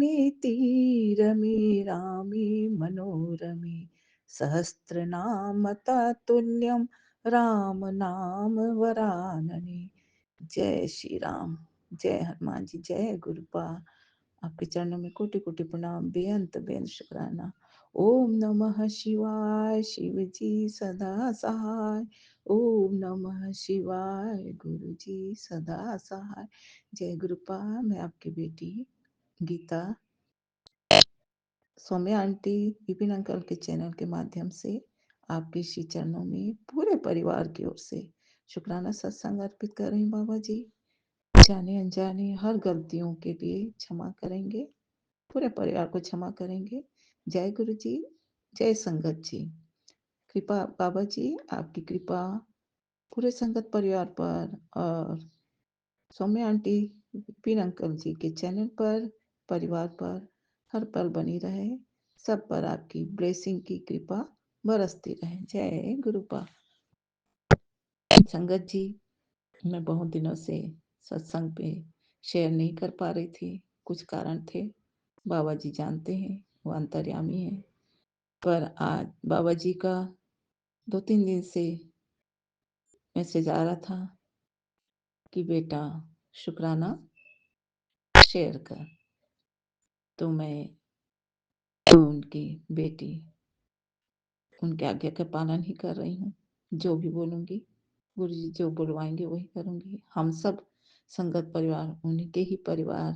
रमे रामे मनोरमे सहस्रनाम तत्तुल्यं राम नाम वरानने। जय श्री राम। जय हनुमान जी। जय गुरुपा। आपके चरणों में कोटि कोटि प्रणाम, बेअंत बेअंत शुक्राना। ओम नमः शिवाय। शिव जी सदा सहाय। ओम नमः शिवाय। गुरु जी सदा सहाय। जय गुरुपा। मैं आपकी बेटी गीता सौम्या आंटी विपिन अंकल के चैनल के माध्यम से आपके श्री चरणों में पूरे परिवार की ओर से शुक्राना सत्संग अर्पित कर रही हूँ। बाबा जी जाने अनजाने हर गलतियों के लिए क्षमा करेंगे, पूरे परिवार को क्षमा करेंगे। जय गुरु जी। जय संगत जी। कृपा बाबा जी, आपकी कृपा पूरे संगत परिवार पर और सौम्या आंटी विपिन अंकल जी के चैनल पर, परिवार पर हर पल बनी रहे। सब पर आपकी ब्लेसिंग की कृपा बरसती रहे। जय गुरुपा। संगत जी, मैं बहुत दिनों से सत्संग पे शेयर नहीं कर पा रही थी, कुछ कारण थे, बाबा जी जानते हैं, वो अंतर्यामी हैं। पर आज बाबा जी का 2-3 दिन से मैसेज आ रहा था कि बेटा शुक्राना शेयर कर। तो मैं उनकी बेटी उनके आज्ञा का पालन ही कर रही हूँ। जो भी बोलूँगी, गुरु जी जो बुलवाएंगे वही करूँगी। हम सब संगत परिवार उन्हीं के ही परिवार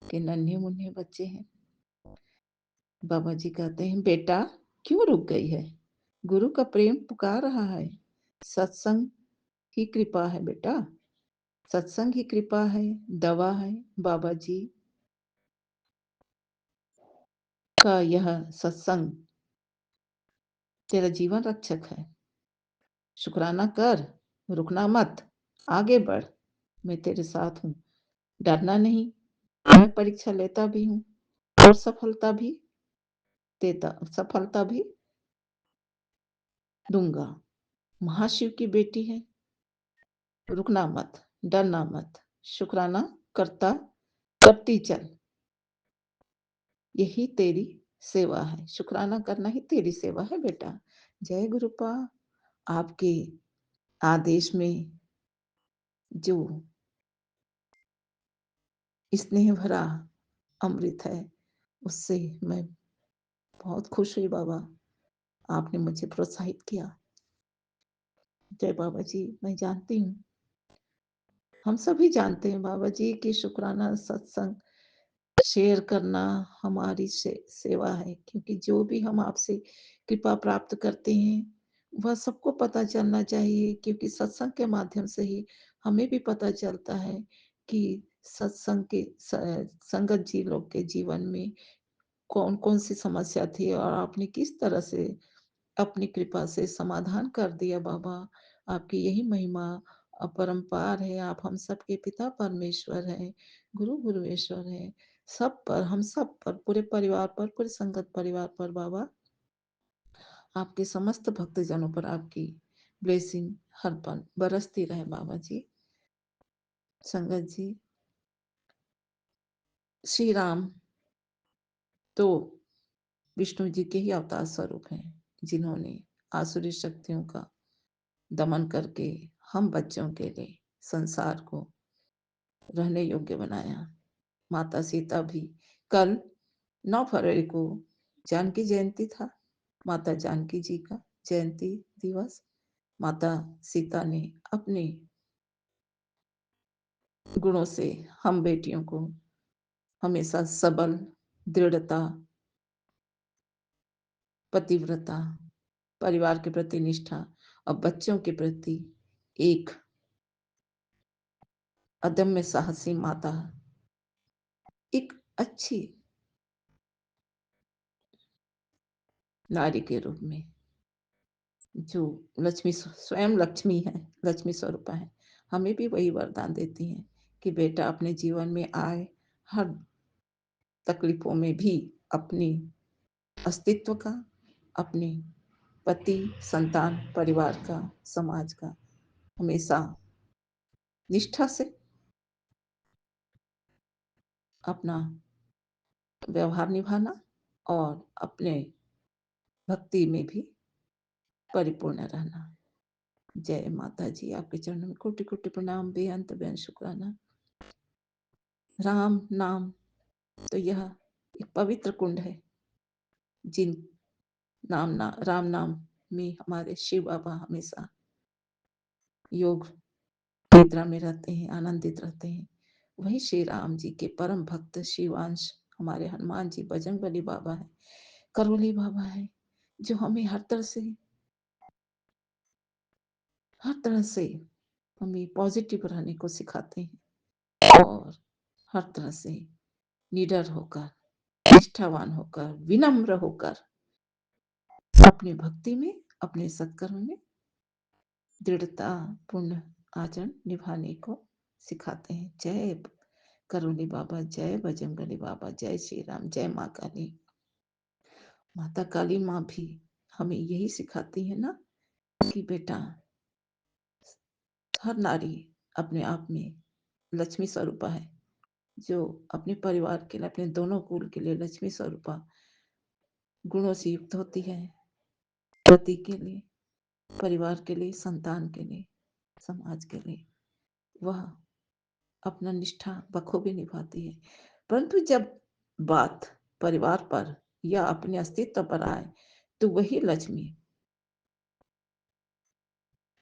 के नन्हे मुन्ने बच्चे हैं। बाबा जी कहते हैं, बेटा क्यों रुक गई है? गुरु का प्रेम पुकार रहा है। सत्संग ही कृपा है बेटा, सत्संग ही कृपा है, दवा है। बाबा जी का यह सत्संग तेरा जीवन रक्षक है। शुक्राना कर, रुकना मत, आगे बढ़। मैं तेरे साथ हूँ, डरना नहीं। मैं परीक्षा लेता भी हूँ और सफलता भी दूंगा। महाशिव की बेटी है, रुकना मत, डरना मत, शुक्राना करती चल। यही तेरी सेवा है, शुक्राना करना ही तेरी सेवा है बेटा। जय गुरुपा। आपके आदेश में जो स्नेह भरा अमृत है, उससे मैं बहुत खुश हुई बाबा। आपने मुझे प्रोत्साहित किया। जय बाबा जी। मैं जानती हूँ, हम सभी जानते हैं बाबा जी कि शुक्राना सत्संग शेयर करना हमारी सेवा है, क्योंकि जो भी हम आपसे कृपा प्राप्त करते हैं वह सबको पता चलना चाहिए, क्योंकि सत्संग के माध्यम से ही हमें भी पता चलता है कि सत्संग के संगत जी लोग के जीवन में कौन कौन सी समस्या थी और आपने किस तरह से अपनी कृपा से समाधान कर दिया। बाबा आपकी यही महिमा अपरंपार है। आप हम सबके पिता परमेश्वर हैं, गुरु गुरुवेश्वर हैं। सब पर, हम सब पर, पूरे परिवार पर, पूरे संगत परिवार पर बाबा आपके समस्त भक्तजनों पर आपकी ब्लेसिंग हर पल बरसती रहे बाबा जी। संगत जी, श्री राम तो विष्णु जी के ही अवतार स्वरूप हैं, जिन्होंने आसुरी शक्तियों का दमन करके हम बच्चों के लिए संसार को रहने योग्य बनाया। माता सीता भी, कल 9 फरवरी को जानकी जयंती था, माता जानकी जी का जयंती दिवस। माता सीता ने अपने गुणों से हम बेटियों को हमेशा सबल, दृढ़ता, पतिव्रता, परिवार के प्रति निष्ठा और बच्चों के प्रति एक अदम्य साहसी माता, एक अच्छी नारी के रूप में, जो लक्ष्मी स्वयं लक्ष्मी है, लक्ष्मी स्वरूपा है, हमें भी वही वरदान देती हैं कि बेटा अपने जीवन में आए हर तकलीफों में भी अपनी अस्तित्व का, अपने पति, संतान, परिवार का, समाज का हमेशा निष्ठा से अपना व्यवहार निभाना और अपने भक्ति में भी परिपूर्ण रहना। जय माता जी, आपके चरणों में कोटि-कोटि प्रणाम, बेअंत बेअंत शुक्राना। राम नाम तो यह एक पवित्र कुंड है, जिन राम नाम में हमारे शिव बाबा हमेशा योग निद्रा में रहते हैं, आनंदित रहते हैं। वही श्री राम जी के परम भक्त शिवांश हमारे हनुमान जी बजरंगबली बाबा है, करौली बाबा है, जो हमें हर तरह से हमें पॉजिटिव रहने को सिखाते हैं और हर तरह से निडर होकर, निष्ठावान होकर, विनम्र होकर अपनी भक्ति में, अपने सत्कर्म में दृढ़ता पूर्ण आचरण निभाने को सिखाते हैं। जय करौली बाबा, जय बजरंगबली बाबा, जय श्री राम, जय माँ काली। माता काली माँ भी हमें यही सिखाती है ना कि बेटा, हर नारी अपने आप में लक्ष्मी स्वरूपा है, जो अपने परिवार के लिए, अपने दोनों कुल के लिए लक्ष्मी स्वरूपा गुणों से युक्त होती है। पति के लिए, परिवार के लिए, संतान के लिए, समाज के लिए वह अपना निष्ठा बखूबी निभाती है। परंतु जब बात परिवार पर या अपने अस्तित्व पर आए तो वही लक्ष्मी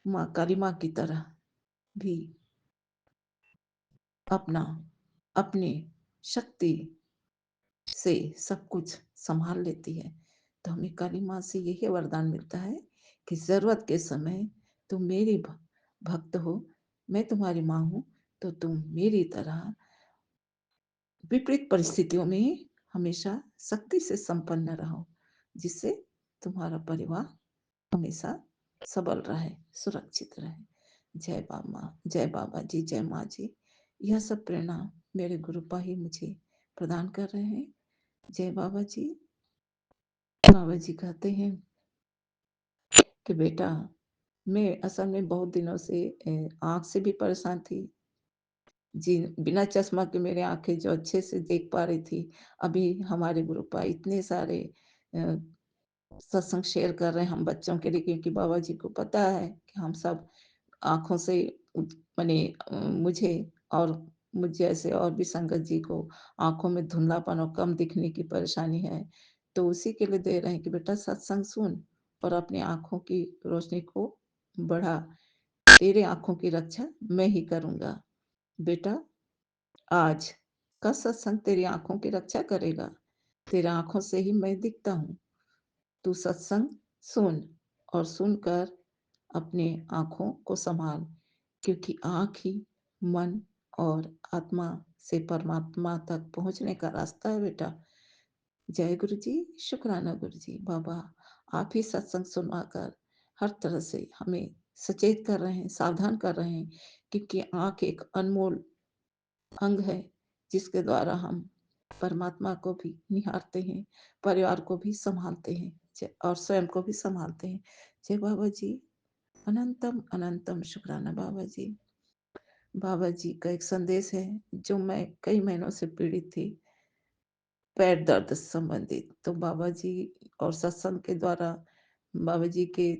माँ काली माँ की तरह भी अपनी शक्ति से सब कुछ संभाल लेती है। तो हमें काली माँ से यही वरदान मिलता है कि जरूरत के समय तुम मेरी भक्त हो, मैं तुम्हारी माँ हूं, तो तुम मेरी तरह विपरीत परिस्थितियों में हमेशा शक्ति से संपन्न रहो, जिससे तुम्हारा परिवार हमेशा सबल रहे, सुरक्षित रहे। जय बाबा, जय बाबा जी, जय माँ जी। यह सब प्रेरणा मेरे गुरुपा ही मुझे प्रदान कर रहे हैं। जय बाबा जी। बाबा जी कहते हैं कि बेटा, मैं असल में बहुत दिनों से आँख से भी परेशान थी। जी, बिना चश्मा के मेरी आँखें जो अच्छे से देख पा रही थी, अभी हमारे ग्रुप इतने सारे अ, सत्संग शेयर कर रहे हैं हम बच्चों के लिए, क्योंकि बाबा जी को पता है कि हम सब आँखों से माने मुझे और मुझ जैसे और भी संगत जी को आँखों में धुंधलापन और कम दिखने की परेशानी है। तो उसी के लिए दे रहे हैं कि बेटा सत्संग सुन और अपनी आँखों की रोशनी को बढ़ा। तेरे आँखों की रक्षा मैं ही करूँगा। बेटा, आज का सत्संग तेरी आँखों की रक्षा करेगा। तेरी आँखों से ही मैं दिखता हूँ। तू सत्संग सुन और सुनकर अपने आँखों को संभाल, क्योंकि आँख ही मन और आत्मा से परमात्मा तक पहुँचने का रास्ता है बेटा। जय गुरु जी, शुक्राना गुरु जी। बाबा, आप ही सत्संग सुनवाकर हर तरह से हमें सचेत कर रहे हैं, सावधान कर रहे हैं, क्योंकि आँख एक अनमोल अंग है, जिसके द्वारा हम परमात्मा को भी निहारते हैं, परिवार को भी संभालते हैं और स्वयं को भी संभालते हैं। जय बाबा जी, अनंतम अनंतम शुक्राना बाबा जी। बाबा जी का एक संदेश है, जो मैं कई महीनों से पीड़ित थी, पैर दर्द संबंधित। तो बाबा जी और सत्संग के द्वारा बाबा जी के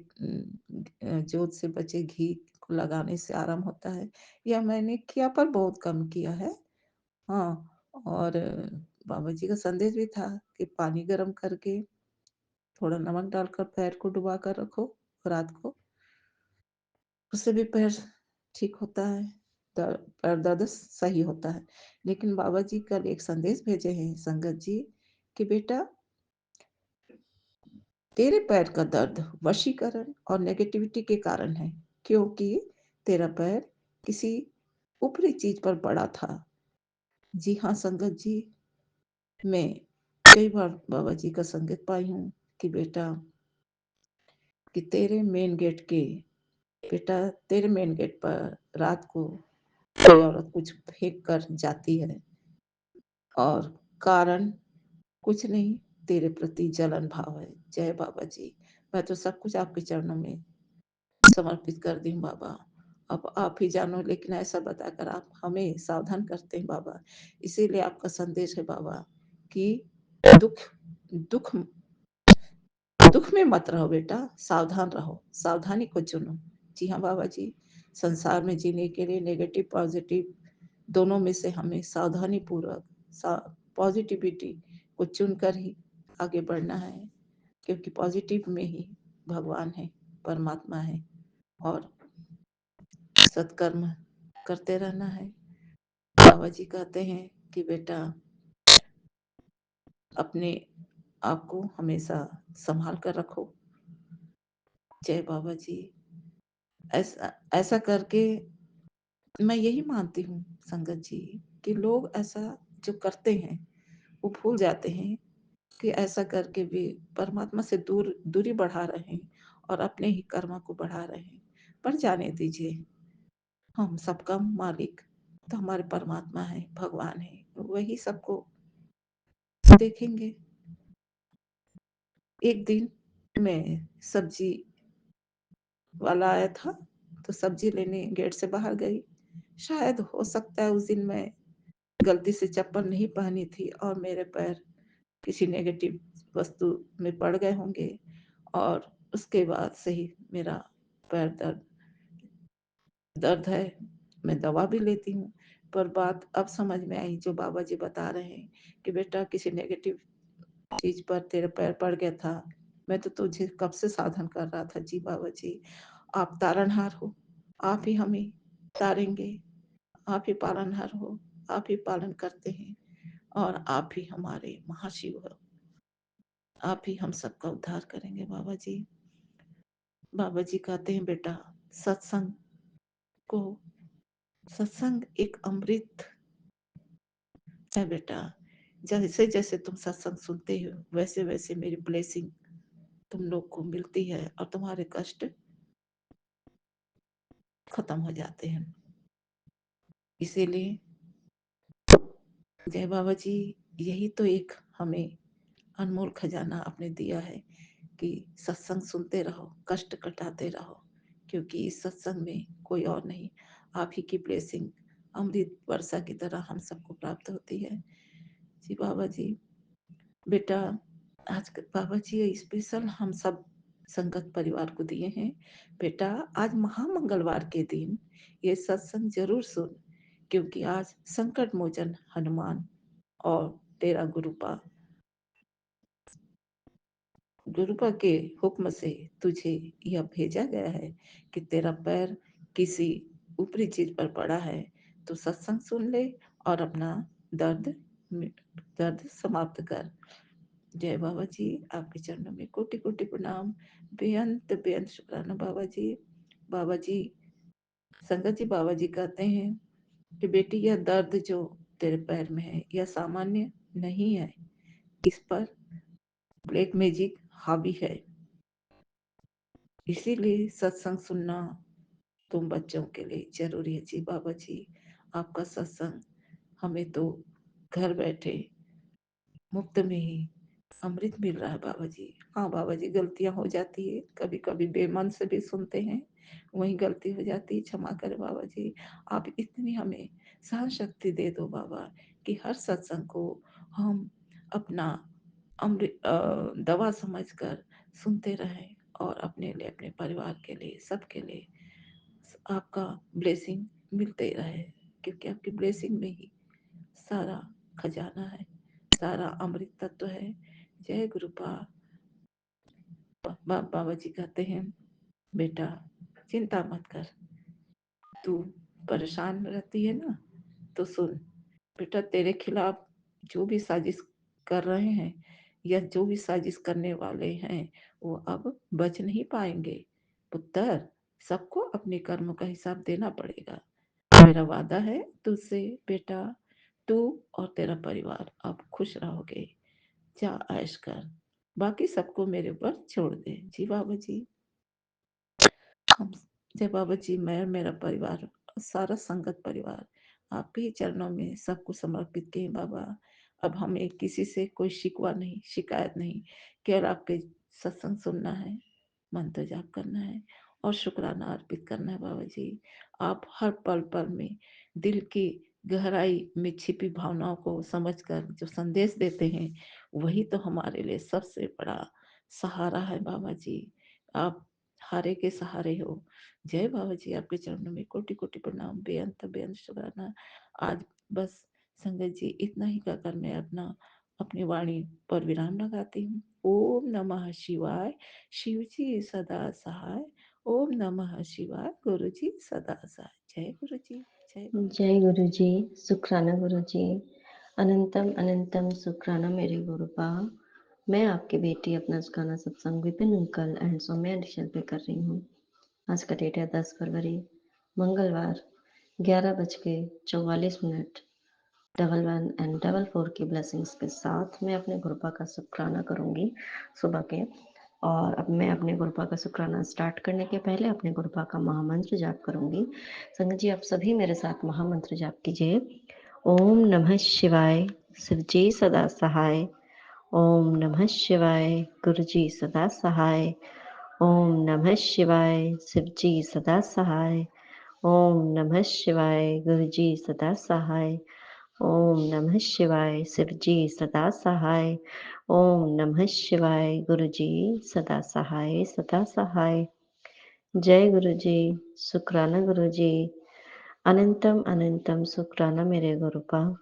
जोत से बचे घी को लगाने से आराम होता है। यह मैंने किया पर बहुत कम किया है। हाँ, और बाबा जी का संदेश भी था कि पानी गर्म करके थोड़ा नमक डालकर पैर को डुबा कर रखो रात को, उससे भी पैर ठीक होता है, पैर दर्द सही होता है। लेकिन बाबा जी कल एक संदेश भेजे हैं संगत जी कि बेटा, तेरे पैर का दर्द वशीकरण और नेगेटिविटी के कारण है, क्योंकि तेरा पैर किसी ऊपरी चीज पर पड़ा था। जी हाँ संगत जी, मैं कई बार बाबा जी का संगत पाई हूँ कि बेटा, कि तेरे मेन गेट पर रात को कोई औरत कुछ फेंक कर जाती है और कारण कुछ नहीं, तेरे प्रति जलन भाव है। जय बाबा जी, मैं तो सब कुछ आपके चरणों में समर्पित कर दी हूँ बाबा। अब आप ही जानो, लेकिन ऐसा बताकर आप हमें सावधान करते हैं बाबा। इसीलिए आपका संदेश है बाबा कि दुख दुख दुख में मत रहो बेटा, सावधान रहो, सावधानी को चुनो। जी हाँ बाबा जी, संसार में जीने के लिए नेगेटिव पॉजिटिव दोनों में से हमें सावधानी पूर्वक पॉजिटिविटी को चुनकर ही आगे बढ़ना है, क्योंकि पॉजिटिव में ही भगवान है, परमात्मा है, और सत्कर्म करते रहना है। बाबा जी कहते हैं कि बेटा अपने आप को हमेशा संभाल कर रखो। जय बाबा जी। ऐसा ऐसा करके मैं यही मानती हूँ संगत जी, कि लोग ऐसा जो करते हैं वो भूल जाते हैं कि ऐसा करके भी परमात्मा से दूरी बढ़ा रहे हैं और अपने ही कर्म को बढ़ा रहे हैं। पर जाने दीजिए, हम सबका मालिक तो हमारे परमात्मा है, भगवान है, वही सबको देखेंगे। एक दिन मैं सब्जी वाला आया था, तो सब्जी लेने गेट से बाहर गई। शायद हो सकता है उस दिन मैं गलती से चप्पल नहीं पहनी थी और मेरे पैर किसी नेगेटिव वस्तु में पड़ गए होंगे, और उसके बाद से ही मेरा पैर दर्द है। मैं दवा भी लेती हूँ, पर बात अब समझ में आई जो बाबा जी बता रहे हैं कि बेटा किसी नेगेटिव चीज पर तेरे पैर पड़ गया था। मैं तो तुझे कब से साधन कर रहा था। जी बाबा जी, आप तारणहार हो, आप ही हमें तारेंगे, आप ही पालनहार हो, आप ही पालन करते हैं, और आप ही हमारे महाशिव हो, आप ही हम सबका उद्धार करेंगे बाबा जी। बाबा जी कहते हैं बेटा सत्संग को, सत्संग एक अमृत है बेटा। जैसे जैसे तुम सत्संग सुनते हो वैसे वैसे मेरी ब्लेसिंग तुम लोग को मिलती है और तुम्हारे कष्ट खत्म हो जाते हैं। इसीलिए जय बाबा जी, यही तो एक हमें अनमोल खजाना आपने दिया है कि सत्संग सुनते रहो, कष्ट कटाते रहो, क्योंकि इस सत्संग में कोई और नहीं, आप ही की ब्लेसिंग अमृत वर्षा की तरह हम सबको प्राप्त होती है। जी बाबा जी, बेटा आज बाबा जी स्पेशल हम सब संगत परिवार को दिए हैं। बेटा आज महामंगलवार के दिन ये सत्संग जरूर सुन, क्योंकि आज संकट मोचन हनुमान और तेरा गुरुपा के हुक्म से तुझे यह भेजा गया है कि तेरा पैर किसी ऊपरी चीज पर पड़ा है, तो सत्संग सुन ले और अपना दर्द दर्द समाप्त कर। जय बाबा जी, आपके चरणों में कोटि कोटि प्रणाम, बेअंत बेअंत शुक्राना बाबा जी। बाबा जी, संगत जी, बाबा जी कहते हैं कि बेटी यह दर्द जो तेरे पैर में है यह सामान्य नहीं है, इस पर ब्लैक मैजिक हावी है। इसीलिए सत्संग सुनना तुम बच्चों के लिए जरूरी है। जी बाबा जी, आपका सत्संग हमें तो घर बैठे मुफ्त में ही अमृत मिल रहा है बाबा जी। हाँ बाबा जी, गलतियां हो जाती है, कभी कभी बेमन से भी सुनते हैं, वही गलती हो जाती है, क्षमा करें बाबा जी। आप इतनी हमें सहन शक्ति दे दो बाबा कि हर सत्संग को हम अपना अमृत दवा समझकर सुनते रहें, और अपने लिए, अपने परिवार के लिए, सबके लिए आपका ब्लेसिंग मिलते रहे, क्योंकि आपकी ब्लेसिंग में ही सारा खजाना है, सारा अमृत तत्व है। जय गुरुपा। बाबा जी कहते हैं बेटा चिंता मत कर, तू परेशान रहती है ना, तो सुन बेटा, तेरे खिलाफ जो भी साजिश कर रहे हैं या जो भी साजिश करने वाले हैं वो अब बच नहीं पाएंगे। पुत्र, सबको अपने कर्म का हिसाब देना पड़ेगा। मेरा वादा है तुझसे बेटा, तू और तेरा परिवार अब खुश रहोगे। जा ऐश कर, बाकी सबको मेरे ऊपर छोड़ दे। जी बाबा जी, हम जय बाबा जी, मैं और मेरा परिवार, सारा संगत परिवार आपके ही चरणों में सबको समर्पित किए बाबा। अब हमें किसी से कोई शिकवा नहीं, शिकायत नहीं, केवल आपके सत्संग सुनना है, मंत्र जाप करना है और शुक्राना अर्पित करना है बाबा जी। आप हर पल पल में दिल की गहराई में छिपी भावनाओं को समझकर जो संदेश देते हैं, वही तो हमारे लिए सबसे बड़ा सहारा है बाबा जी। आप हारे के सहारे हो। जय बाबा जी, आपके चरणों में कोटि-कोटि प्रणाम, बेअंत शुकराना। आज बस संगत जी इतना ही कहकर मैं अपनी वाणी पर विराम लगाती हूँ। ओम नमः शिवाय, शिव जी सदा सहाय। ओम नमः शिवाय, गुरु जी सदा सहाय। जय गुरु जी, जय गुरु जी। जय गुरु जी, शुक्राना गुरु जी। अनंतम अनंतम शुक्राना मेरे गुरुपा। मैं आपकी बेटी अपना गाना सत्संग विपिन अंकल एंड सौम्या डिशल पे कर रही हूँ। आज का डेट है 10 फरवरी, मंगलवार, 11:44 11 एंड 4 की ब्लेसिंग्स के साथ मैं अपने गुरुपा का शुक्राना करूँगी सुबह के। और अब मैं अपने गुरुपा का शुक्राना स्टार्ट करने के पहले अपने गुरुपा का महामंत्र जाप करूँगी। संगत जी, आप सभी मेरे साथ महामंत्र जाप कीजिए। ओम नमः शिवाय, शिव जी सदा सहाय। ओम नमः शिवाय, गुरु जी सदा सहाय। ओम नमः शिवाय, शिव जी सदा सहाय। ओम नमः शिवाय, गुरु जी सदा सहाय। ओम नमः शिवाय, शिव जी सदा सहाय। ओम नमः शिवाय, गुरु जी सदा सहाय सदा सहाय। जय गुरु जी, शुक्राना गुरु जी। अनंतम अनंतम शुक्राना मेरे गुरुपा।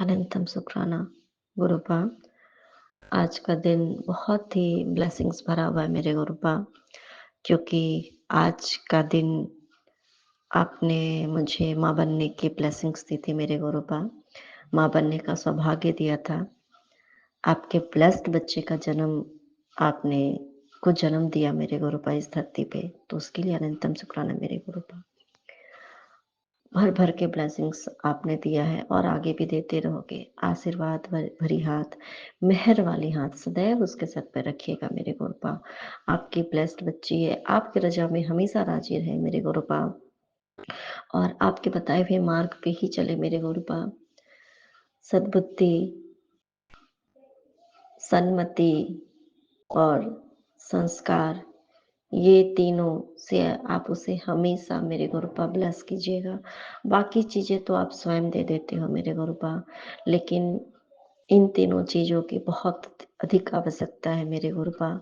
अनंतम शुक्राना गुरुपा। आज का दिन बहुत ही ब्लेसिंग्स भरा हुआ है मेरे गुरुपा, क्योंकि आज का दिन आपने मुझे माँ बनने की ब्लेसिंग्स दी थी मेरे गुरुपा। माँ बनने का सौभाग्य दिया था। आपके ब्लेस्ड बच्चे का जन्म आपने को जन्म दिया मेरे गुरुपा इस धरती पे, तो उसके लिए अनंतम शुक्राना मेरे गुरुपा। भर भर के ब्लेसिंग्स आपने दिया है और आगे भी देते रहोगे। आशीर्वाद भरी हाथ, मेहर वाली हाथ सदैव उसके सर पर रखिएगा मेरे गुरुपा। आपकी ब्लेस्ड बच्ची है, आपके रजा में हमेशा राजी रहे मेरे गुरुपा, और आपके बताए हुए मार्ग पे ही चले मेरे गुरुपा। सद्बुद्धि, सन्मति और संस्कार, ये तीनों से आप उसे हमेशा मेरे गुरुपा ब्लेस कीजिएगा। बाकी चीज़ें तो आप स्वयं दे देते हो मेरे गुरुपा, लेकिन इन तीनों चीज़ों की बहुत अधिक आवश्यकता है मेरे गुरुपा।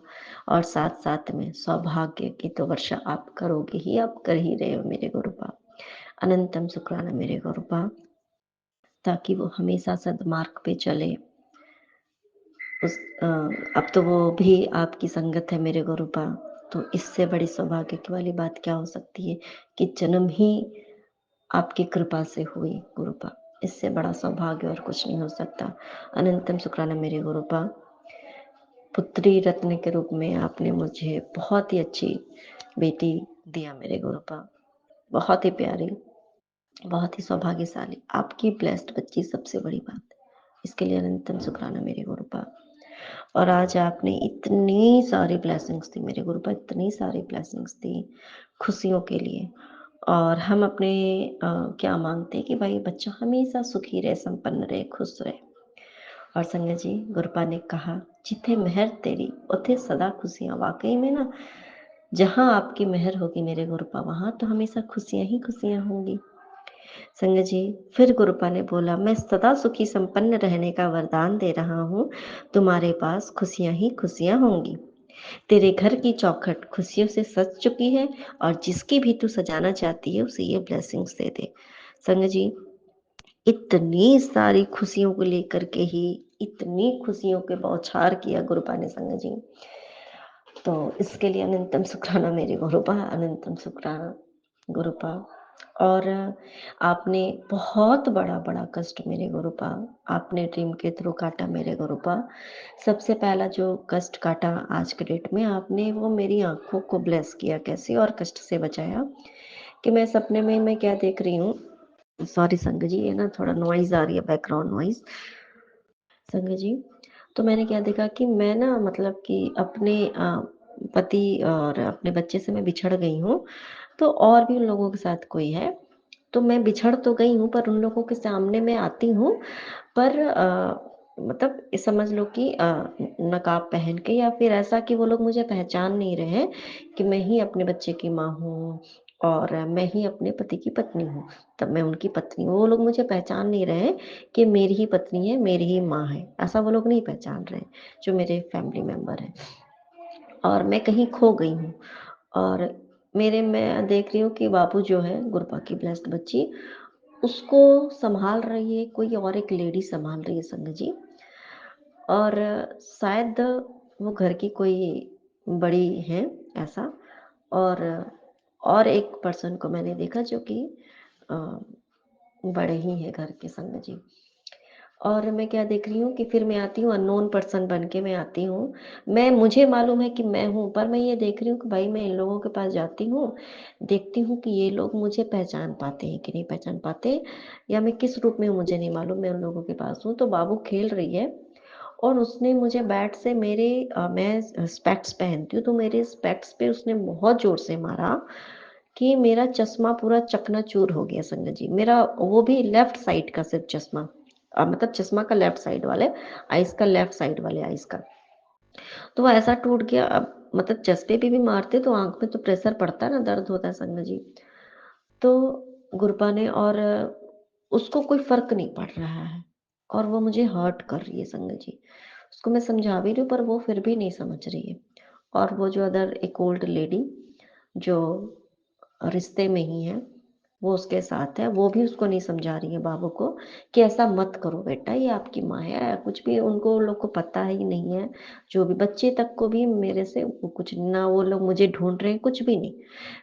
और साथ साथ में सौभाग्य की तो वर्षा आप करोगे ही, आप कर ही रहे हो मेरे गुरुपा। अनंतम शुक्राना मेरे गुरुपा, ताकि वो हमेशा सदमार्ग पे चले। उस अब तो वो भी आपकी संगत है मेरे गुरुपा, तो इससे बड़ी सौभाग्य की वाली बात क्या हो सकती है कि जन्म ही आपकी कृपा से हुई गुरुपा। इससे बड़ा सौभाग्य और कुछ नहीं हो सकता। अनंतम शुक्राना मेरे गुरुपा। पुत्री रत्न के रूप में आपने मुझे बहुत ही अच्छी बेटी दिया मेरे गुरुपा, बहुत ही प्यारी, बहुत ही सौभाग्यशाली, आपकी ब्लेस्ड बच्ची सबसे बड़ी बात है। इसके लिए अनंतम शुक्राना मेरे गुरुपा। और आज आपने इतनी सारी ब्लेसिंग्स दी मेरे गुरुपा, इतनी सारी ब्लेसिंग्स दी खुशियों के लिए। और हम अपने क्या मांगते हैं कि भाई बच्चा हमेशा सुखी रहे, संपन्न रहे, खुश रहे। और संगत जी, गुरुपा ने कहा, जिथे मेहर तेरी उथे सदा खुशियाँ। वाकई में ना, जहाँ आपकी मेहर होगी मेरे गुरुपा, वहाँ तो हमेशा खुशियाँ ही खुशियाँ होंगी। संगत जी, फिर गुरुपा ने बोला, मैं सदा सुखी संपन्न रहने का वरदान दे रहा हूँ, तुम्हारे पास खुशियाँ ही खुशियाँ होंगी। तेरे घर की चौखट खुशियों से सज चुकी है, और जिसकी भी तू सजाना चाहती है उसे ये ब्लेसिंग्स दे दे। संगत जी, इतनी सारी खुशियों को लेकर के ही इतनी खुशियों के बौछार किया गुरुपा ने संगत जी। तो इसके लिए अनंतम शुक्राना मेरे गुरुपा, अनंतम शुक्राना गुरुपा। और आपने बहुत बड़ा बड़ा कष्ट मेरे गुरुपा, आपने ड्रीम के थ्रू काटा मेरे गुरुपा। सबसे पहला जो कष्ट काटा आज के डेट में आपने, वो मेरी आंखों को ब्लेस किया कैसे और कष्ट से बचाया। कि मैं सपने में मैं क्या देख रही हूँ, सॉरी संगत जी, ये ना थोड़ा नॉइज आ रही है, बैकग्राउंड नॉइज। संगत जी, तो मैंने क्या देखा कि मैं ना, मतलब कि अपने पति और अपने बच्चे से मैं बिछड़ गई हूँ, तो और भी उन लोगों के साथ कोई है, तो मैं बिछड़ तो गई हूँ, पर उन लोगों के सामने मैं आती हूँ, पर मतलब ये समझ लो कि नकाब पहन के, या फिर ऐसा कि वो लोग मुझे पहचान नहीं रहे हैं कि मैं ही अपने बच्चे की माँ हूँ, और मैं ही अपने पति की पत्नी हूँ, तब मैं उनकी पत्नी हूँ। वो लोग मुझे पहचान नहीं रहे हैं कि मेरी ही पत्नी है, मेरी ही माँ है, ऐसा वो लोग नहीं पहचान रहे हैं, जो मेरे फैमिली मेंबर हैं। और मैं कहीं खो गई हूँ और मैं देख रही हूँ कि बाबू जो है, गुरबा की ब्लेस्ड बच्ची, उसको सँभाल रही है कोई और एक लेडी सँभाल रही है संग जी। और शायद वो घर की कोई बड़ी हैं ऐसा। और एक पर्सन को मैंने देखा जो कि अ, बड़े ही हैं घर के संग जी। और मैं क्या देख रही हूँ कि फिर मैं आती हूँ अननोन पर्सन बन के मैं आती हूँ। मुझे मालूम है कि मैं हूँ, पर मैं ये देख रही हूँ कि भाई मैं इन लोगों के पास जाती हूँ, देखती हूँ कि ये लोग मुझे पहचान पाते हैं कि नहीं पहचान पाते, या मैं किस रूप में हूँ मुझे नहीं मालूम, मैं उन लोगों के पास हूँ। तो बाबू खेल रही है और उसने मुझे बैट से मैं स्पेक्स पहनती हूँ, तो मेरे स्पेक्स पे उसने बहुत ज़ोर से मारा कि मेरा चश्मा पूरा चकनाचूर हो गया संगत जी। मेरा वो भी लेफ्ट साइड का सिर्फ़ चश्मा, मतलब चश्मा का लेफ्ट साइड वाले आइज़ का, लेफ्ट साइड वाले आइज़ का। तो वो ऐसा टूट गया। अब मतलब चश्मे पे भी मारते तो आँख में तो प्रेशर पड़ता है ना, दर्द होता है संगत जी। तो गुरबा ने, और उसको कोई फ़र्क नहीं पड़ रहा है और वो मुझे हर्ट कर रही है संगत जी। उसको मैं समझा भी रही हूँ पर वो फिर भी नहीं समझ रही है। और वो जो अदर एक ओल्ड लेडी जो रिश्ते में ही है, वो उसके साथ है, वो भी उसको नहीं समझा रही है बाबू को कि ऐसा मत करो बेटा, ये आपकी माँ है, या कुछ भी उनको उन लोग को पता ही नहीं है। जो भी बच्चे तक को भी मेरे से वो कुछ ना, वो लोग मुझे ढूँढ रहे हैं, कुछ भी नहीं।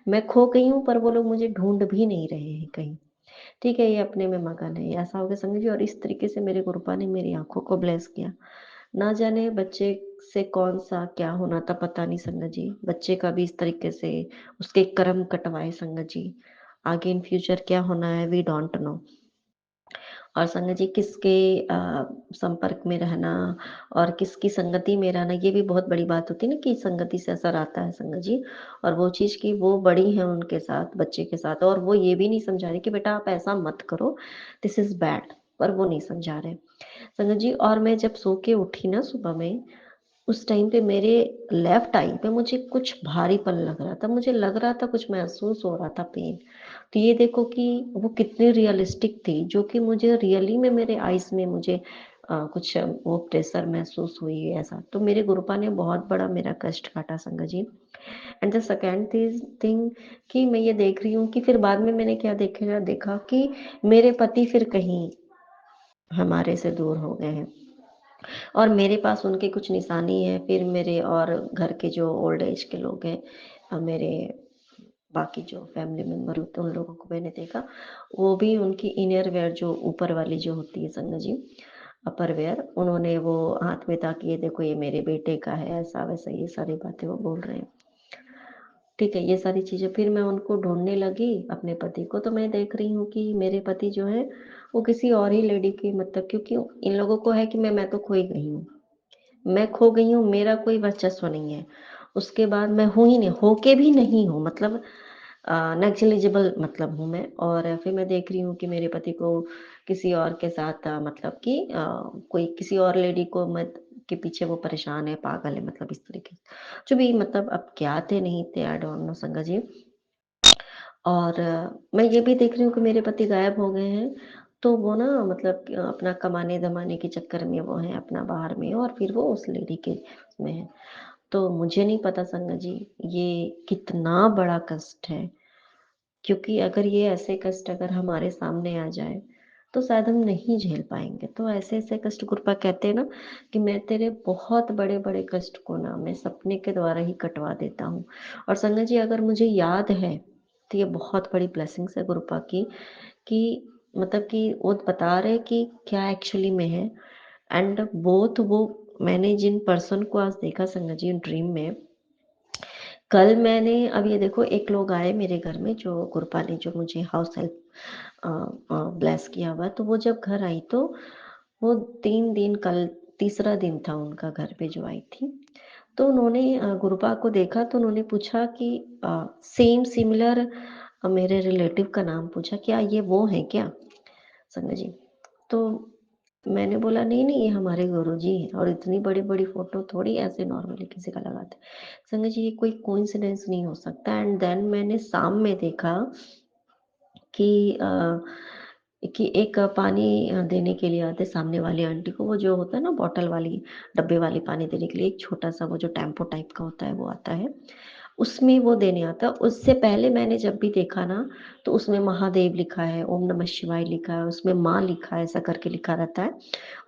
मैं खो गई हूँ पर वो लोग मुझे ढूँढ भी नहीं रहे हैं कहीं। ठीक है, ये अपने में मगन है, ऐसा हो गया संगत जी। और इस तरीके से मेरे गुरुपा ने मेरी आँखों को ब्लेस किया। ना जाने बच्चे से कौन-सा क्या होना था, पता नहीं संगत जी। बच्चे का भी इस तरीके से उसके कर्म कटवाए संगत जी। आगे इन फ्यूचर क्या होना है वी डोंट नो। और संगत जी किसके संपर्क में रहना और किसकी संगति में रहना, ये भी बहुत बड़ी बात होती है ना कि संगति से असर आता है संगत जी। और वो चीज़ कि वो बड़ी हैं उनके साथ, बच्चे के साथ, और वो ये भी नहीं समझा रही कि बेटा आप ऐसा मत करो, दिस इज़ बैड, पर वो नहीं समझा रहे। संगत जी, और मैं जब सो के उठी ना सुबह में, उस टाइम पे मेरे लेफ्ट आई पे मुझे कुछ भारीपन लग रहा था, मुझे लग रहा था कुछ महसूस हो रहा था पेन। तो ये देखो कि वो कितनी रियलिस्टिक थी, जो कि मुझे रियली में मेरे आईज़ में मुझे कुछ वो प्रेशर महसूस हुई ऐसा। तो मेरे गुरुपा ने बहुत बड़ा मेरा कष्ट काटा संगत जी। एंड द सेकंड थिंग कि मैं ये देख रही हूँ कि फिर बाद में मैंने क्या देखा कि मेरे पति फिर कहीं हमारे से दूर हो गए हैं। और मेरे पास उनके कुछ निशानी है, फिर मेरे और घर के जो ओल्ड एज के लोग हैं, मेरे बाकी जो फैमिली मेंबर होते हैं उन लोगों को मैंने देखा, वो भी उनकी इनर वेयर जो ऊपर वाली जो होती है संगत जी, अपर वेयर, उन्होंने वो हाथ में था कि ये देखो ये मेरे बेटे का है, ऐसा वैसा ये सारी बातें वो बोल रहे हैं। ठीक है, ये सारी चीज़ें फिर मैं उनको ढूँढने लगी अपने पति को, तो मैं देख रही हूँ कि मेरे पति जो हैं, वो किसी और ही लेडी की, मतलब क्योंकि इन लोगों को है कि मैं तो खो ही गई हूँ। मैं खो गई हूँ, मेरा कोई वर्चस्व नहीं है। उसके बाद मैं हूँ ही नहीं, होके भी नहीं हूँ, मतलब नेग्लिजिबल मतलब हूँ मैं। और फिर मैं देख रही हूँ कि मेरे पति को किसी और के साथ मतलब कि कोई किसी और लेडी को मत के पीछे वो परेशान है, पागल है, मतलब इस तरीके से। जो भी मतलब अब क्या थे, नहीं थे, आई डोंट नो संगा जी। और मैं ये भी देख रही हूँ कि मेरे पति गायब हो गए हैं, तो वो ना मतलब अपना कमाने-धमाने के चक्कर में वो हैं अपना बाहर में, और फिर वो उस लेडी के उसमें हैं। तो मुझे नहीं पता संगत जी, ये कितना बड़ा कष्ट है, क्योंकि अगर ये ऐसे कष्ट अगर हमारे सामने आ जाए, तो शायद हम नहीं झेल पाएँगे। तो ऐसे-ऐसे कष्ट गुरबा कहते हैं ना कि मैं तेरे बहुत बड़े-बड़े कष्ट को ना मैं सपने के द्वारा ही कटवा देता हूँ। और संगत जी अगर मुझे याद है, तो ये बहुत बड़ी ब्लेसिंग्स है गुरबा की कि मतलब कि वो बता रहे कि क्या एक्चुअली में है। एंड बोथ वो मैंने जिन पर्सन को आज देखा संगत जी ड्रीम में, कल मैंने अब ये देखो एक लोग आए मेरे घर में जो गुरपा ने जो मुझे हाउस हेल्प ब्लेस किया हुआ, तो वो जब घर आई तो वो 3 दिन, कल तीसरा दिन था उनका घर पे जो आई थी। तो उन्होंने गुरबा को देखा तो उन्होंने पूछा कि सेम सिमिलर मेरे रिलेटिव का नाम पूछा, क्या ये वो हैं क्या? संगत जी। तो मैंने बोला, "नहीं, ये हमारे गुरुजी हैं और इतनी बड़ी-बड़ी फ़ोटो थोड़ी ऐसे नॉर्मली किसी का लगाते हैं।" संगत जी, ये कोई कोइंसिडेंस नहीं हो सकता। एंड देन मैंने शाम में देखा कि कि एक पानी देने के लिए आते सामने वाली आंटी को, वो जो होता है ना बॉटल वाली, डब्बे वाली पानी देने के लिए एक छोटा-सा वो जो टेम्पो टाइप का होता है वो आता है। उसमें वो देने आता है। उससे पहले मैंने जब भी देखा ना, तो उसमें महादेव लिखा है, ओम नमः शिवाय लिखा है, उसमें माँ लिखा है, ऐसा करके लिखा रहता है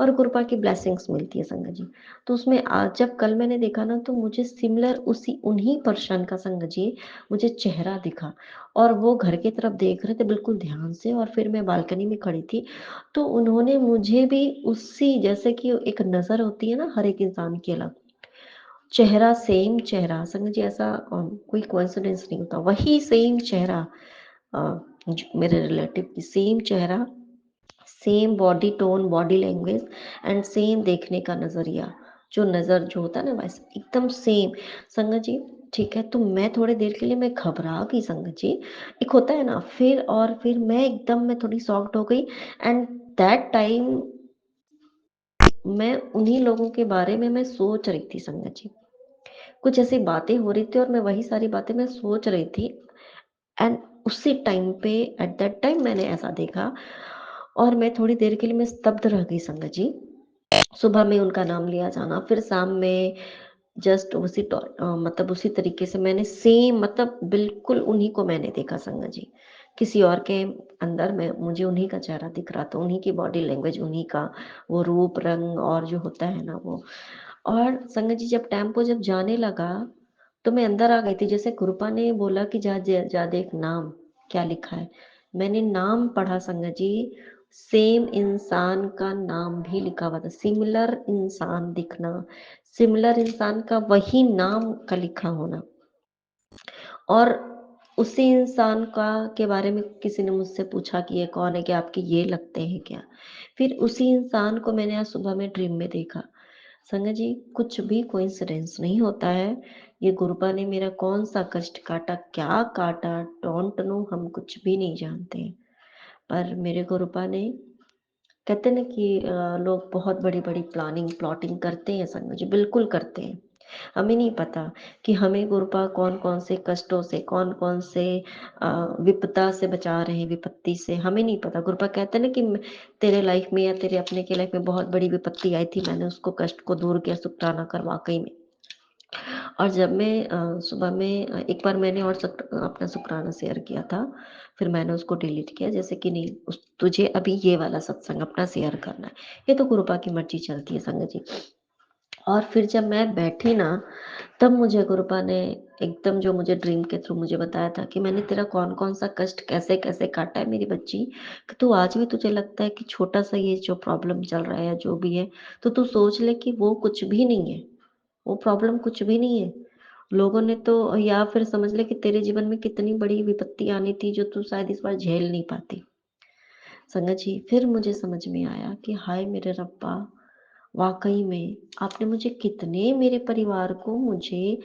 और कृपा की ब्लेसिंग्स मिलती है संगत जी। तो उसमें आज जब कल मैंने देखा ना, तो मुझे सिमिलर उसी उन्हीं पर्सन का संगत जी मुझे चेहरा दिखा और वो घर की तरफ देख रहे थे बिल्कुल ध्यान से और फिर मैं बालकनी में खड़ी थी, तो उन्होंने मुझे भी उसी जैसे कि एक नज़र होती है ना हर एक इंसान की अलग, चेहरा सेम चेहरा संगत जी ऐसा कोई कोइंसिडेंस नहीं होता। वही सेम चेहरा अ, मेरे रिलेटिव की सेम चेहरा, same body tone, body language and same देखने का नज़रिया, जो नज़र जो होता है ना वैसे एकदम सेम। संगत जी ठीक है, तो मैं थोड़ी देर के लिए मैं घबरा गई संगत जी। एक होता है ना फिर मैं एकदम मैं थोड़ी शॉक्ड हो गई एंड दैट टाइम मैं उन्हीं लोगों के बारे में मैं सोच रही थी संगत जी। कुछ ऐसी बातें हो रही थी और मैं वही सारी बातें मैं सोच रही थी एंड उसी टाइम पे एट दैट टाइम मैंने ऐसा देखा और मैं थोड़ी देर के लिए मैं स्तब्ध रह गई संगत जी। सुबह में उनका नाम लिया जाना, फिर शाम में जस्ट मतलब उसी तरीके से मैंने सेम मतलब बिल्कुल उन्हीं को मैंने देखा संगत जी। किसी और के अंदर में मुझे उन्हीं का चेहरा दिख रहा था, उन्हीं की बॉडी लैंग्वेज, उन्हीं का वो रूप, रंग और जो होता है ना वो। और संगत जी जब टेम्पो जब जाने लगा, तो मैं अंदर आ गई थी। जैसे कृपा ने बोला कि जा देख नाम, क्या लिखा है? मैंने नाम पढ़ा संगत जी, सेम इंसान का नाम भी लिखा हुआ था, सिमिलर इंसान दिखना, सिमिलर इंसान का वही नाम का लिखा होना और उसी इंसान का के बारे में किसी ने मुझसे पूछा कि ये कौन है? क्या आपके ये लगते हैं क्या? फिर उसी इंसान को मैंने आज सुबह में ड्रीम में देखा। संगत जी कुछ भी कोइंसिडेंस नहीं होता है। ये गुरुपा ने मेरा कौन-सा कष्ट काटा, क्या काटा, डोंट नो, हम कुछ भी नहीं जानते हैं। पर मेरे गुरुपा ने कहते हैं ना कि लोग बहुत बड़ी-बड़ी प्लानिंग, प्लॉटिंग करते हैं संगत जी, बिल्कुल करते हैं। हमें नहीं पता कि हमें गुरुपा कौन-कौन से कष्टों से, कौन-कौन से विपदा से बचा रहे हैं, विपत्ति से, हमें नहीं पता। गुरुपा कहते हैं ना कि तेरे लाइफ में या तेरे अपने के लाइफ में बहुत बड़ी विपत्ति आई थी, मैंने उसको कष्ट को दूर किया, शुक्राना कर वाक़ई में। और जब मैं सुबह में एक बार मैंने और अपना शुक्राना शेयर किया था, फिर मैंने उसको डिलीट किया जैसे कि नहीं तुझे अभी ये वाला सत्संग अपना शेयर करना है। ये तो गुरुपा की मर्ज़ी चलती है संगत जी। और फिर जब मैं बैठी ना, तब मुझे गुरुपा ने एकदम जो मुझे ड्रीम के थ्रू मुझे बताया था कि मैंने तेरा कौन-कौन सा कष्ट कैसे-कैसे काटा है मेरी बच्ची, कि तू आज भी तुझे लगता है कि छोटा-सा ये जो प्रॉब्लम चल रहा है या जो भी है, तो तू सोच ले कि वो कुछ भी नहीं है, वो प्रॉब्लम कुछ भी नहीं है। लोगों ने तो या फिर समझ ले कि तेरे जीवन में कितनी बड़ी विपत्ति आनी थी जो तू शायद इस बार झेल नहीं पाती। संगत जी फिर मुझे समझ में आया कि हाय मेरे रब्बा! वाक़ई में आपने मुझे कितने मेरे परिवार को मुझे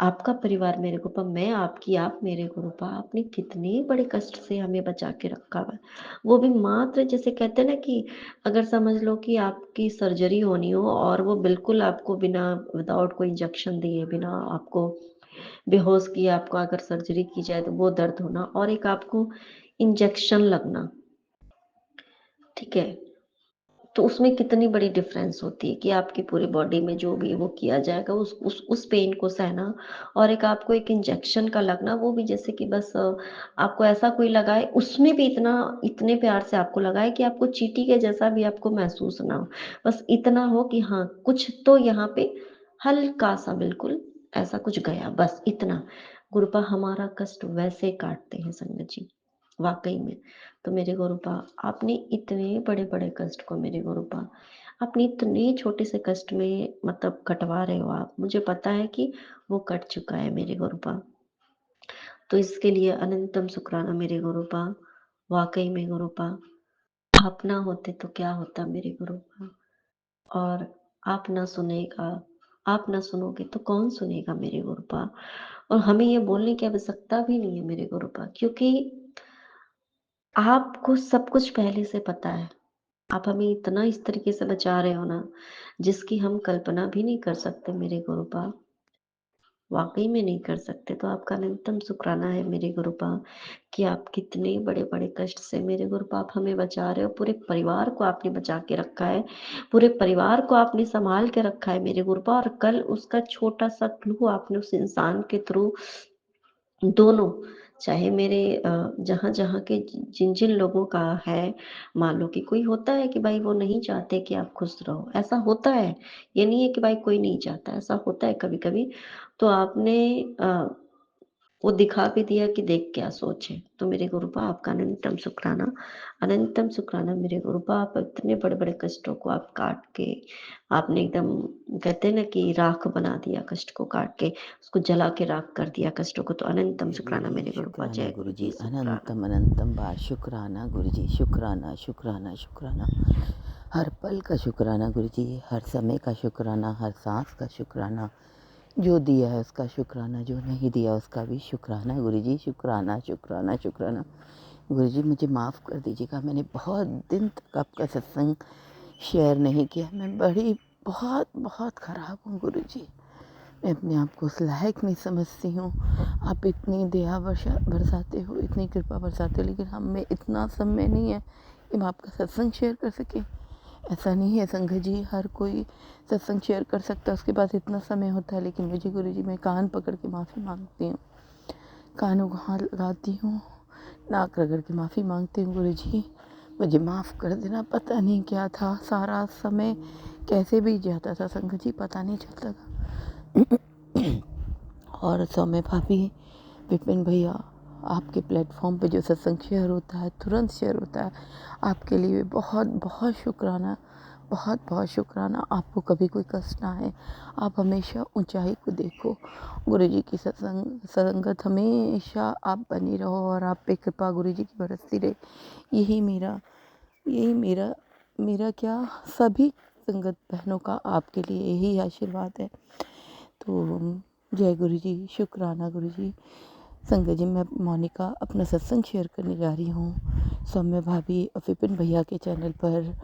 आपका परिवार मेरे को मैं आपकी, आप मेरे को रूपा आपने कितने बड़े कष्ट से हमें बचा के रखा हुआ है। वो भी मात्र जैसे कहते हैं ना कि अगर समझ लो कि आपकी सर्जरी होनी हो और वो बिल्कुल आपको बिना विदाउट कोई इंजेक्शन दिए, बिना आपको बेहोश किए आपको अगर सर्जरी की जाए तो वो दर्द होना और एक आपको इंजेक्शन लगना, ठीक है? तो उसमें कितनी बड़ी डिफरेंस होती है कि आपकी पूरी बॉडी में जो भी वो किया जाएगा उस पेन को सहना और एक आपको एक इंजेक्शन का लगना वो भी जैसे कि बस आपको ऐसा कोई लगाए उसमें भी इतने प्यार से आपको लगाए कि आपको चींटी के जैसा भी आपको महसूस ना हो। बस इतना हो कि हाँ, कुछ तो यहाँ पे हल्का-सा बिल्कुल ऐसा कुछ गया बस इतना। गुरुपा हमारा कष्ट वैसे काटते हैं संगत जी, वाक़ई में। तो मेरे गुरुपा आपने इतने बड़े-बड़े कष्ट को मेरे गुरुपा आपने इतने छोटे से कष्ट में मतलब कटवा रहे हो आप। मुझे पता है कि वो कट चुका है मेरे गुरुपा। तो इसके लिए अनंतम शुक्राना मेरे गुरुपा। वाक़ई में गुरुपा आप ना होते तो क्या होता मेरे गुरुपा और आप ना सुनेगा आप ना सुनोगे तो कौन सुनेगा मेरे गुरुपा। और हमें ये बोलने की आवश्यकता भी नहीं है मेरे गुरुपा क्योंकि आपको सब कुछ पहले से पता है। आप हमें इतना इस तरीके से बचा रहे हो ना, जिसकी हम कल्पना भी नहीं कर सकते मेरे गुरुपाद। वाक़ई में नहीं कर सकते, तो आपका अनंतम शुक्राना है मेरे गुरुपाद कि आप कितने बड़े-बड़े कष्ट से मेरे गुरुपाद हमें बचा रहे हो। पूरे परिवार को आपने बचा के रखा है, पूरे परिवार को आपने सँभाल के रखा है मेरे गुरुपाद, और कल उसका छोटा-सा क्लू आपने उस इंसान के थ्रू दोनों, चाहे मेरे जहाँ-जहाँ के जिन-जिन लोगों का है, मान लो कि कोई होता है कि भाई वो नहीं चाहते कि आप खुश रहो, ऐसा होता है। ये नहीं है कि भाई कोई नहीं चाहता, ऐसा होता है कभी-कभी। तो आपने अ, वो दिखा भी दिया कि देख क्या सोच है। तो मेरे गुरुपा आपका अनंतम शुक्राना मेरे गुरुपा, आप इतने बड़े-बड़े कष्टों को आप काट के आपने एकदम, कहते हैं ना कि राख बना दिया कष्ट को काट के, उसको जला के राख कर दिया कष्टों को। तो अनंतम जय शुक्राना गुरुजी, मेरे गुरुपा। शुक्राना जय गुरुजी, गुरुजी, शुक्राना। अनंतम अनंतम बार शुक्राना गुरुजी, शुक्राना शुक्राना शुक्राना। हर पल का शुक्राना गुरुजी, हर समय का शुक्राना, हर सांस का शुक्राना। जो दिया है उसका शुक्राना, जो नहीं दिया उसका भी शुक्राना गुरुजी, शुक्राना शुक्राना शुक्राना। गुरुजी मुझे माफ़ कर दीजिएगा, मैंने बहुत दिन तक आपका सत्संग शेयर नहीं किया। मैं बहुत बहुत ख़राब हूँ गुरुजी। मैं अपने आप को उस लायक नहीं समझती हूँ। आप इतनी दया बरसाते हो, इतनी कृपा बरसाते हो, लेकिन हम में इतना समय नहीं है कि हम आपका सत्संग शेयर कर सकें। ऐसा नहीं है संघ जी, हर कोई सत्संग शेयर कर सकता है, उसके पास इतना समय होता है। लेकिन मुझे गुरुजी, मैं कान पकड़ के माफ़ी मांगती हूँ, कानों को हाथ लगाती हूँ, नाक रगड़ के माफ़ी मांगती हूँ। गुरुजी मुझे माफ़ कर देना। पता नहीं क्या था, सारा समय कैसे बीत जाता था संघ जी, पता नहीं चलता था। और सौम्य भाभी, विपिन भैया, आपके प्लेटफॉर्म पे जो सत्संग शेयर होता है, तुरंत शेयर होता है, आपके लिए बहुत बहुत शुक्राना, बहुत बहुत शुक्राना। आपको कभी कोई कष्ट ना है, आप हमेशा ऊंचाई को देखो। गुरु जी की संगत हमेशा आप बनी रहो और आप पे कृपा गुरु जी की बरसती रहे। यही मेरा क्या, सभी संगत बहनों का आपके लिए यही आशीर्वाद है। तो जय गुरु जी, शुक्राना गुरु जी। संगत जी, मैं मोनिका अपना सत्संग शेयर करने जा रही हूँ सौम्य भाभी और विपिन भैया के चैनल पर।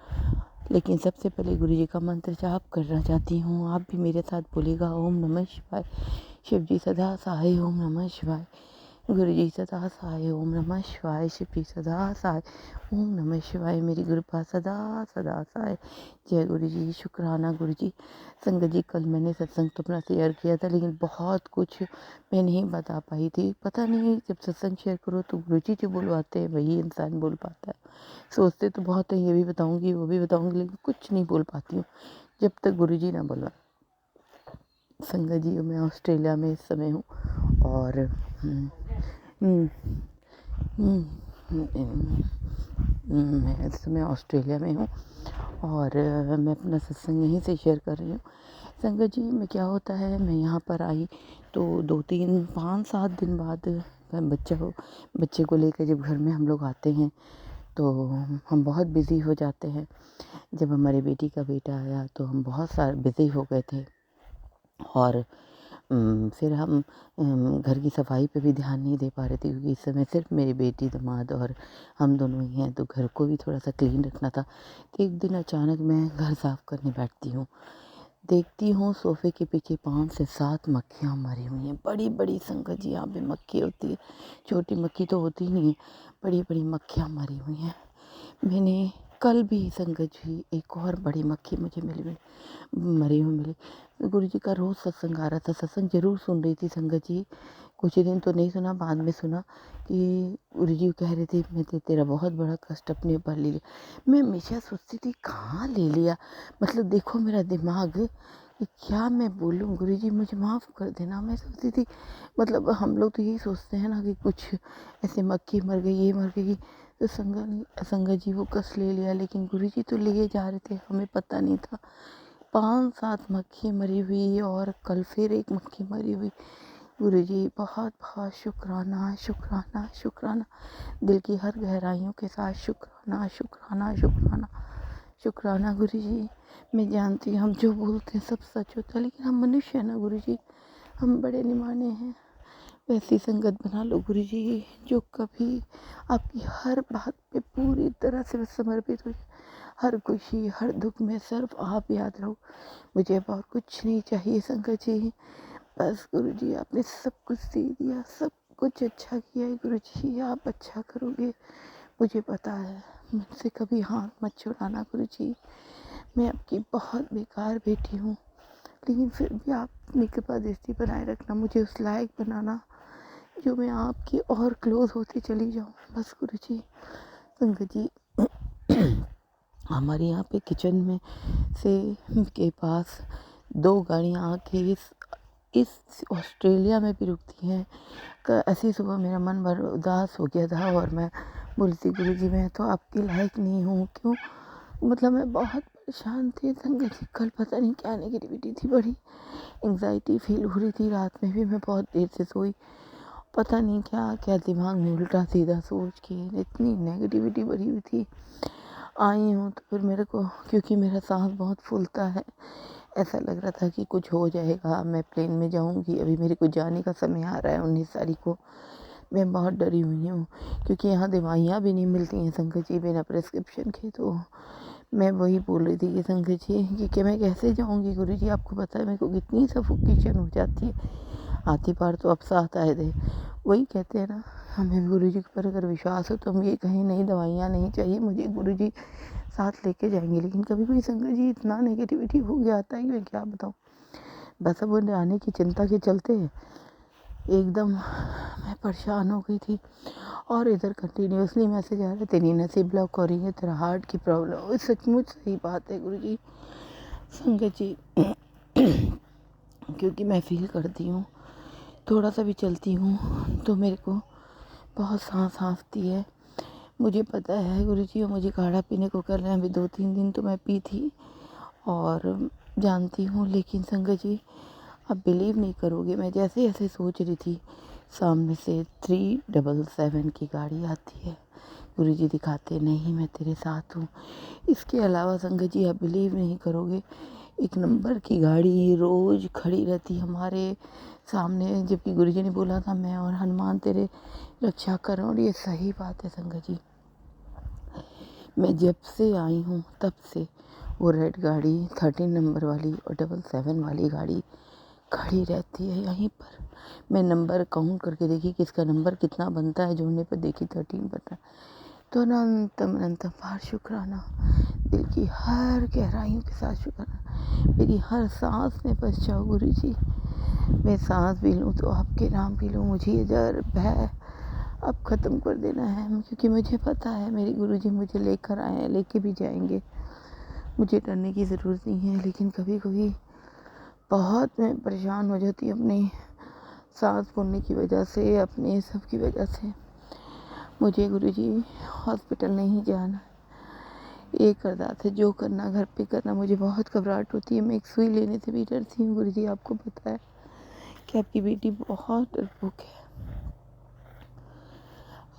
लेकिन सबसे पहले गुरु जी का मंत्र जाप करना चाहती हूँ। आप भी मेरे साथ बोलिएगा, ओम नमः शिवाय। शिव जी सदा सहाय, ओम नमः शिवाय। गुरु जी सदा सहाय, ओम नमः शिवाय। शिव जी सदा सहाय, ओम नमः शिवाय। मेरी कृपा सदा सदा सहाय। जय गुरु जी, शुक्राना गुरु जी। संगत जी, कल मैंने सत्संग तो अपना शेयर किया था, लेकिन बहुत कुछ मैं नहीं बता पाई थी। पता नहीं, जब सत्संग शेयर करो तो गुरु जी जो बुलवाते हैं वही इंसान बोल पाता है। सोचते तो बहुत है, ये भी बताऊंगी वो भी बताऊंगी, लेकिन कुछ नहीं बोल पाती हूँ जब तक गुरु जी ना बुलवाए। संगत जी, मैं ऑस्ट्रेलिया में इस समय हूँ और मैं इस समय ऑस्ट्रेलिया में हूँ और मैं अपना सत्संग यहीं से शेयर कर रही हूँ। संगत जी, में क्या होता है, मैं यहाँ पर आई तो 2-3-5-7 दिन बाद मैं बच्चे को लेकर जब घर में हम लोग आते हैं तो हम बहुत बिज़ी हो जाते हैं। जब हमारी बेटी का बेटा आया तो हम बहुत सारे बिज़ी हो गए थे और फिर हम घर की सफाई पे भी ध्यान नहीं दे पा रहे थे, क्योंकि इस समय सिर्फ मेरी बेटी, दामाद और हम दोनों ही हैं, तो घर को भी थोड़ा सा क्लीन रखना था। तो एक दिन अचानक मैं घर साफ़ करने बैठती हूँ, देखती हूँ सोफ़े के पीछे 5 से 7 मक्खियाँ मरी हुई हैं। बड़ी बड़ी संगत जी, यहाँ पे मक्खी होती है, छोटी मक्खी तो होती ही नहीं है, बड़ी बड़ी मक्खियाँ मरी हुई हैं। मैंने कल भी संगत जी एक और बड़ी मक्खी मुझे मरी हुई मिली। गुरु जी का रोज़ सत्संग आ रहा था, सत्संग ज़रूर सुन रही थी संगत जी। कुछ दिन तो नहीं सुना, बाद में सुना कि गुरु जी कह रहे थे, मैं तेरा बहुत बड़ा कष्ट अपने ऊपर ले लिया। मैं हमेशा सोचती थी कहाँ ले लिया, मतलब देखो मेरा दिमाग कि क्या मैं बोलूँ। गुरु जी मुझे माफ़ कर देना। मैं सोचती थी, मतलब हम लोग तो यही सोचते हैं ना कि कुछ ऐसे मक्खी मर गई, ये मर गई, तो संगत जी वो कष्ट ले लिया, लेकिन गुरु जी तो लिए जा रहे थे, हमें पता नहीं था। 5-7 मक्खी मरी हुई और कल फिर एक मक्खी मरी हुई। गुरु जी बहुत बहुत शुक्राना शुक्राना शुक्राना, दिल की हर गहराइयों के साथ शुक्राना शुक्राना शुक्राना शुक्राना। गुरु जी मैं जानती हूँ हम जो बोलते हैं सब सच होता है, लेकिन हम मनुष्य हैं ना गुरु जी, हम बड़े निमाने हैं। वैसी संगत बना लो गुरु जी, जो कभी आपकी हर बात पे पूरी तरह से समर्पित हो जाए, हर खुशी हर दुख में सिर्फ आप याद रहो, मुझे और कुछ नहीं चाहिए संगत जी। बस गुरु जी आपने सब कुछ दे दिया, सब कुछ अच्छा किया है गुरु जी, आप अच्छा करोगे मुझे पता है। मुझसे कभी हाथ मत छुड़ाना गुरु जी, मैं आपकी बहुत बेकार बेटी हूँ, लेकिन फिर भी आप अपनी कृपा दृष्टि बनाए रखना, मुझे उस लायक बनाना जो मैं आपकी और क्लोज होती चली जाऊँ। बस गुरु जी। संगत जी हमारे यहाँ पे किचन में से के पास 2 गाड़ियाँ आके इस ऑस्ट्रेलिया में भी रुकती हैं। ऐसी सुबह मेरा मन बड़ा उदास हो गया था और मैं बोलती गुरु जी मैं तो आपके लायक नहीं हूँ, क्यों मतलब मैं बहुत परेशान थी संगत जी। कल पता नहीं क्या नेगेटिविटी थी, बड़ी एंग्जाइटी फील हो रही थी, रात में भी मैं बहुत देर से सोई, पता नहीं क्या क्या दिमाग में उल्टा सीधा सोच के इतनी नेगेटिविटी भरी हुई थी। आई हूँ तो फिर मेरे को, क्योंकि मेरा सांस बहुत फूलता है, ऐसा लग रहा था कि कुछ हो जाएगा, मैं प्लेन में जाऊँगी, अभी मेरे को जाने का समय आ रहा है 19 तारीख को। मैं बहुत डरी हुई हूँ क्योंकि यहाँ दवाइयाँ भी नहीं मिलती हैं संगत जी बिना प्रिस्क्रिप्शन के। तो मैं वही बोल रही थी कि संगत जी कि मैं कैसे जाऊँगी गुरु जी, आपको पता है मेरे को कितनी सफोकेशन हो जाती है, आती बार तो अब साथ आए थे। वही कहते हैं ना, हमें गुरु जी पर अगर विश्वास हो तो हम ये कहीं नहीं दवाइयाँ नहीं चाहिए, मुझे गुरु जी साथ लेके जाएंगे। लेकिन कभी कभी संगत जी इतना नेगेटिविटी हो गया आता है कि मैं क्या बताऊँ। बस अब वो आने की चिंता के चलते एकदम मैं परेशान हो गई थी। और इधर कंटिन्यूसली मैसेज आ रहा है तेरी नसें ब्लॉक हो रही है, तेरा हार्ट की प्रॉब्लम है। सचमुच सही बात है गुरु जी। संगत जी क्योंकि मैं फील करती हूँ, थोड़ा सा भी चलती हूँ तो मेरे को बहुत सांस आती है। मुझे पता है गुरु जी, मुझे काढ़ा पीने को कर रहे हैं, अभी 2-3 दिन तो मैं पी थी और जानती हूँ। लेकिन संगत जी आप बिलीव नहीं करोगे, मैं जैसे ऐसे सोच रही थी, सामने से 377 की गाड़ी आती है। गुरु जी दिखाते नहीं मैं तेरे साथ हूँ। इसके अलावा संगत जी आप बिलीव नहीं करोगे, 1 नंबर की गाड़ी रोज़ खड़ी रहती हमारे सामने, जबकि गुरु जी ने बोला था मैं और हनुमान तेरे रक्षा करो। और ये सही बात है संगत जी, मैं जब से आई हूँ तब से वो रेड गाड़ी 13 नंबर वाली और 77 वाली गाड़ी खड़ी रहती है यहीं पर। मैं नंबर काउंट करके देखी किसका नंबर कितना बनता है, जोड़ने पर देखी 13 बन। तो अनंतम अनंतम बार शुक्राना, दिल की हर गहराइयों के साथ शुक्राना। मेरी हर सांस में बस जाओ गुरु जी, मैं सांस भी लूँ तो आपके नाम भी लूँ। मुझे ये डर भय अब ख़त्म कर देना है, क्योंकि मुझे पता है मेरे गुरु जी मुझे लेकर आए हैं, लेके भी जाएंगे, मुझे डरने की ज़रूरत नहीं है। लेकिन कभी कभी बहुत मैं परेशान हो जाती हूँ अपनी सांस फूलने की वजह से, अपने सब की वजह से। मुझे गुरु जी हॉस्पिटल नहीं जाना, एक अरदास है जो करना घर पे करना। मुझे बहुत घबराहट होती है, मैं एक सुई लेने से भी डरती हूँ गुरु जी। आपको पता है कि आपकी बेटी बहुत डरपोक है,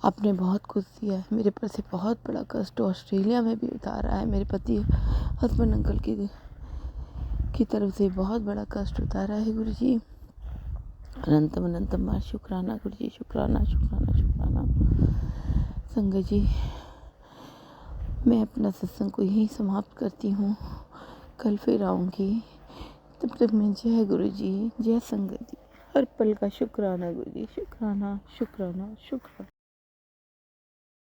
आपने बहुत कुछ दिया है, मेरे पर से बहुत बड़ा कष्ट ऑस्ट्रेलिया में भी उतारा है, मेरे पति हस्बैंड अंकल की तरफ से बहुत बड़ा कष्ट उतारा है गुरु जी। अनंतम अनंतम बार शुक्राना गुरु जी, शुक्राना शुक्राना शुक्राना। संगत जी मैं अपना सत्संग को यहीं समाप्त करती हूँ, कल फिर आऊँगी, तब तक मैं जय गुरु जी, जय संगत जी, हर पल का शुक्राना गुरु जी, शुक्राना शुक्राना शुक्राना।